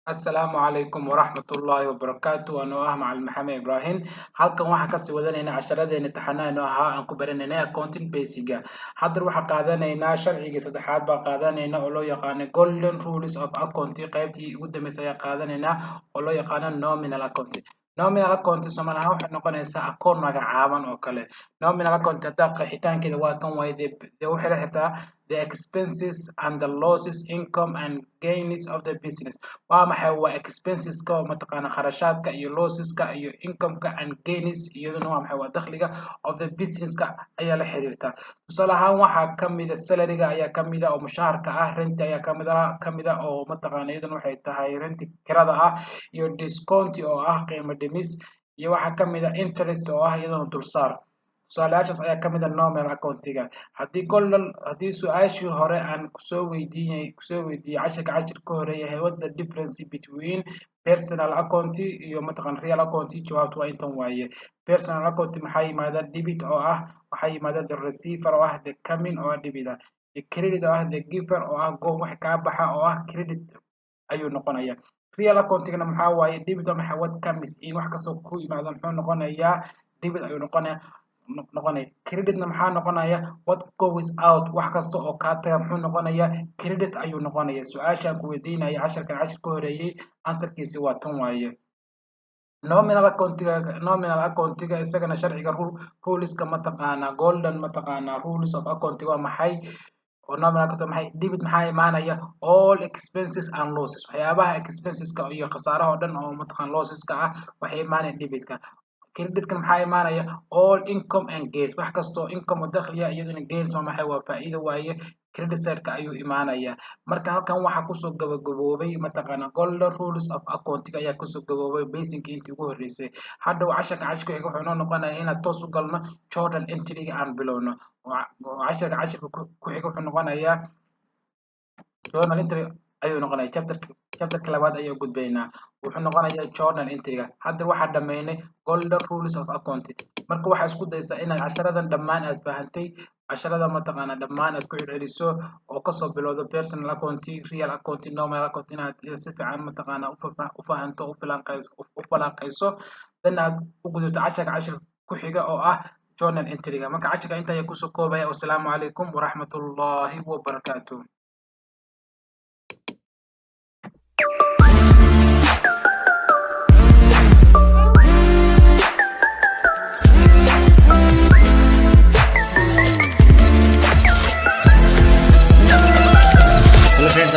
Asalaamu calaykum waraxmatullaahi wabarakaatu. Anoo ah Macalin Maxamed Ibraahin. Halkan waxaan kasii wadanaynaa casharadeenna taxanaha ahaa aan ku baranaynay accounting basiga. Hadda waxaan qaadanaynaa sharcigii saddexaad baan qaadanaynaa oo loo yaqaano Golden Rules of Accounting. Qaybtii ugu dambeysay ayaan qaadanaynaa oo loo yaqaano Nominal Accounting. Nominal Accounting Soomaali ahaan waxay noqonaysaa akoon magacaaban oo kale. Nominal Accounting hadda qeexitaankeeda waa kan waaye waxay la xirtaa the expenses and the losses, income and gains of the business. Waa maxay waa expenseska oo mataqaana kharashaadka iyo losseska iyo incomeka and gains iyaduna waa maxay waa dakhliga of the businesska ayaa la xiriirta. Tusaale ahaan waxaa kamid ah salaryga ayaa kamid ah oo mushaharka ah, rent ayaa kamid ah oo mataqaana iyaduna waxay tahay rent kirada ah, iyo discount oo ah qiimo dhimis, iyo waxaa kamid ah interest oo ah iyaduna dulsaar. Su'aalahaas ayaa kamid ah nominal accountiga. Haddii su-aashii hore aan kusoo weydiiyey cashirka ka horeeyahay what's the difference between personal accounting iyo mataqaan real accounting, jawaabtu waa intan waaye. Personal accounting maxaa yimaada debit oo ah waxaa yimaada the receiver oo ah the coming oo ah debit ah, iyo credit oo ah the giver oo ah goob wax kaa baxa oo ah credit ayuu noqonaya. Real accountingna maxaa waaye debit oo maxaa what comes in wax kastoo ku yimaada muxuu noqonayaa debit ayuu noqonaya. Creditna maxaa noqonaya what goes out wax kasta oo kaa taga muxuu noqonayaa credit ayuu noqonaya. Su-aashaan ku weydiinaya cashirka horeeyay answerkiisi waa tan waaye. Nominal accountiga isagana sharciga ruleska mataqaana golden mataqaana rules of accounting waa maxay oo nominal accounting maxay debit maxaa imaanaya all expenses and losses, waxyaabaha expenseska iyo khasaaraha oo dhan oo mataqaan losseska ah waxay imaanayaan debitka. Creditkan maxaa imaanaya all income and gains, wax kastoo income oo dakhliya iyaduna gains waa maxay waa faa'iido waaye credit side-ka ayuu imaanaya. Marka halkan waxaa kusoo gabagaboobay mataqaana golden rules of accounting ayaa kusoo gaboobay basic intii ugu horeysay. Hadda cashirka xiga wuxuu noo noqonayaa inaan toos u galno journal entry-ga aan bilowno. Cashirka ku xiga wuxuu noqonayaa journal entry ayuu noqonayaa chapterka labaad ayuu gudbaynaa wuxuu noqonayaa journal entry-ga. Hadda waxaa dhameynay golden rules of accounting. Marka waxaa isku daysaa inaad casharadan dhammaan aad fahantay, casharada mataqaana dhammaan aad ku celceliso oo kasoo bilowdo personal accounting, real accounting, nominal accounting inaad si fiican mataqaana u fahanto u falanqeyso dan aad u gudubto cashirka ku xiga oo ah journal entry-ga. Marka cashirka inta ayaa kusoo koobaya. Wassalaamu calaykum waraxmatullaahi wabarakaatuh. Friends,